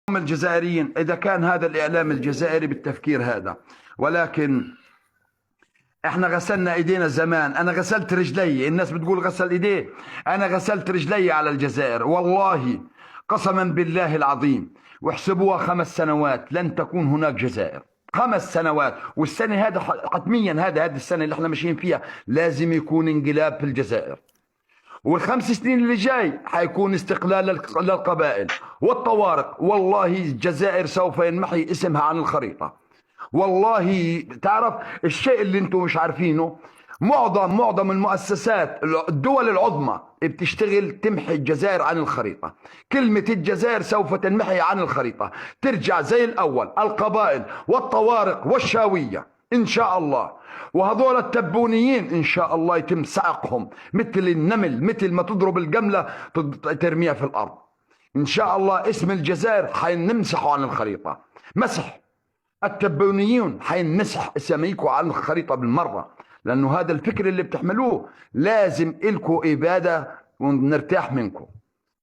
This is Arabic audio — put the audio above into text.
الجزائريين إذا كان هذا الإعلام الجزائري بالتفكير هذا، ولكن احنا غسلنا ايدينا زمان. انا غسلت رجلي، الناس بتقول غسل ايديه، انا غسلت رجلي على الجزائر والله قسما بالله العظيم. واحسبوها 5 سنوات لن تكون هناك جزائر. 5 سنوات، والسنه هذا حتميا هذه السنه اللي احنا ماشيين فيها لازم يكون انقلاب في الجزائر. وال5 سنين اللي جاي حيكون استقلال للقبائل والطوارق. والله الجزائر سوف ينمحي اسمها عن الخريطة. والله تعرف الشيء اللي انتم مش عارفينه، معظم المؤسسات الدول العظمى بتشتغل تمحي الجزائر عن الخريطة. كلمة الجزائر سوف تنمحي عن الخريطة، ترجع زي الأول، القبائل والطوارق والشاوية إن شاء الله. وهذول التبونيين إن شاء الله يتم صعقهم مثل النمل، مثل ما تضرب الجملة ترميها في الأرض. إن شاء الله اسم الجزائر حينمسحوا عن الخريطة مسح. التبونيين حينمسح اساميكم عن الخريطة بالمرة، لأنه هذا الفكر اللي بتحملوه لازم إلكوا إبادة ونرتاح منكم.